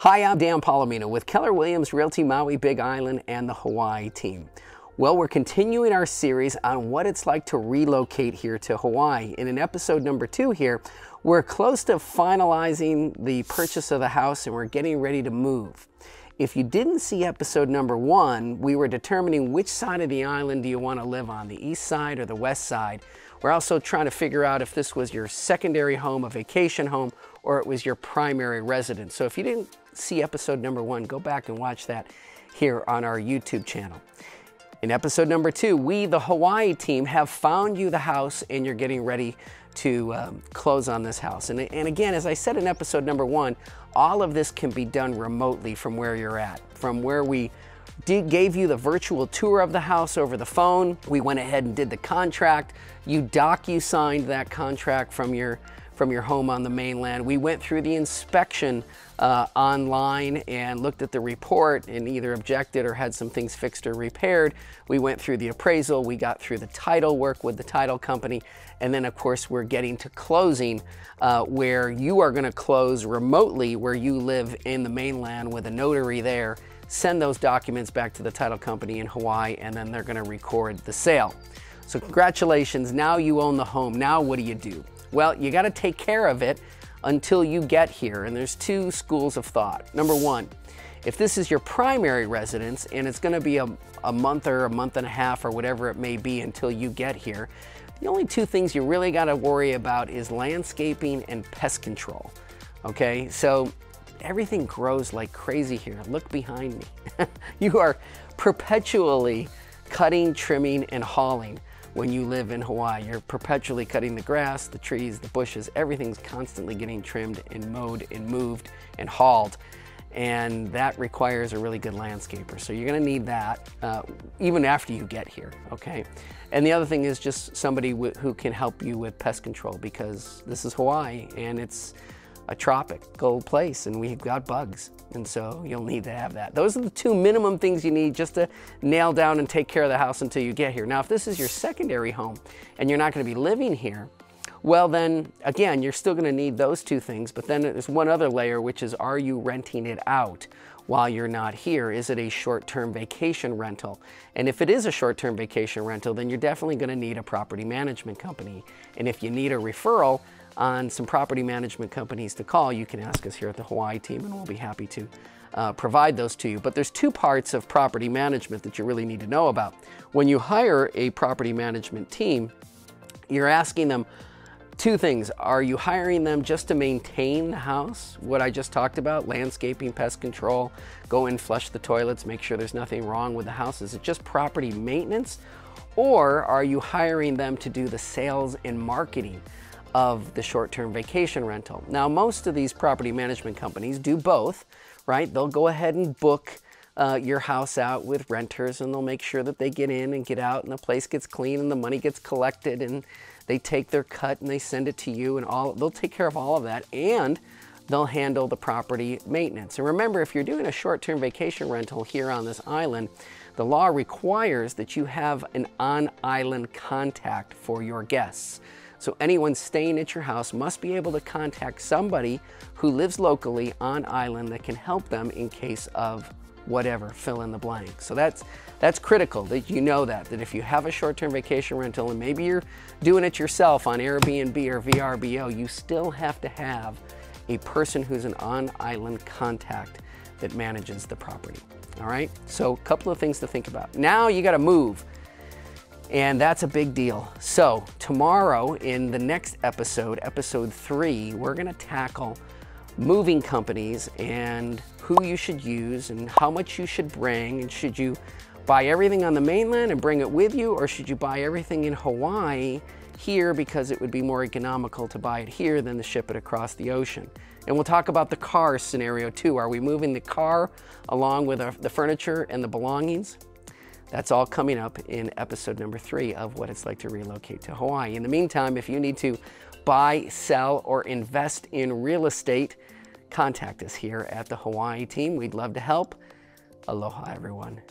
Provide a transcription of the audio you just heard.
Hi, I'm Dan Palomino with Keller Williams Realty Maui, Big Island, and the Hawaii team. Well, we're continuing our series on what it's like to relocate here to Hawaii. And in episode number 2 here, we're close to finalizing the purchase of the house and we're getting ready to move. If you didn't see episode number 1, we were determining which side of the island do you want to live on, the east side or the west side. We're also trying to figure out if this was your secondary home, a vacation home, or it was your primary residence. So if you didn't see episode number 1, go back and watch that here on our YouTube channel. In episode number 2, we, the Hawaii team, have found you the house and you're getting ready to close on this house. And again, as I said in episode number 1, all of this can be done remotely from where you're at. From where we gave you the virtual tour of the house over the phone, we went ahead and did the contract. You docu-signed that contract from your home on the mainland. We went through the inspection online and looked at the report and either objected or had some things fixed or repaired. We went through the appraisal, we got through the title work with the title company, and then of course we're getting to closing where you are going to close remotely where you live in the mainland with a notary there, send those documents back to the title company in Hawaii, and then they're going to record the sale. So congratulations, now you own the home. Now what do? Well, you got to take care of it until you get here. And there's 2 schools of thought. Number 1, if this is your primary residence and it's going to be a month or a month and a half or whatever it may be until you get here, the only 2 things you really got to worry about is landscaping and pest control. Okay, so everything grows like crazy here. Look behind me. You are perpetually cutting, trimming, and hauling. When you live in Hawaii, you're perpetually cutting the grass, the trees, the bushes, everything's constantly getting trimmed and mowed and moved and hauled. And that requires a really good landscaper. So you're gonna need that even after you get here, okay? And the other thing is just somebody who can help you with pest control, because this is Hawaii and it's a tropical place and we've got bugs. And so you'll need to have that. Those are the 2 minimum things you need just to nail down and take care of the house until you get here. Now, if this is your secondary home and you're not going to be living here, well then, again, you're still going to need those 2 things. But then there's one other layer, which is, are you renting it out while you're not here? Is it a short-term vacation rental? And if it is a short-term vacation rental, then you're definitely going to need a property management company. And if you need a referral on some property management companies to call, you can ask us here at the Hawaii team and we'll be happy to provide those to you. But there's 2 parts of property management that you really need to know about. When you hire a property management team, you're asking them 2 things. Are you hiring them just to maintain the house? What I just talked about, landscaping, pest control, go in, flush the toilets, make sure there's nothing wrong with the house. Is it just property maintenance? Or are you hiring them to do the sales and marketing of the short-term vacation rental? Now, most of these property management companies do both, right? They'll go ahead and book your house out with renters, and they'll make sure that they get in and get out and the place gets clean and the money gets collected and they take their cut and they send it to you, and they'll take care of all of that, and they'll handle the property maintenance. And remember, if you're doing a short-term vacation rental here on this island, the law requires that you have an on-island contact for your guests. So anyone staying at your house must be able to contact somebody who lives locally on island that can help them in case of whatever, fill in the blank. So that's critical that you know that if you have a short-term vacation rental and maybe you're doing it yourself on Airbnb or VRBO, you still have to have a person who's an on-island contact that manages the property. All right, so a couple of things to think about. Now you got to move. And that's a big deal. So tomorrow in the next episode, episode 3, we're going to tackle moving companies and who you should use and how much you should bring. And should you buy everything on the mainland and bring it with you, or should you buy everything in Hawaii here because it would be more economical to buy it here than to ship it across the ocean? And we'll talk about the car scenario too. Are we moving the car along with the furniture and the belongings? That's all coming up in episode number 3 of What It's Like to Relocate to Hawaii. In the meantime, if you need to buy, sell, or invest in real estate, contact us here at the Hawaii team. We'd love to help. Aloha, everyone.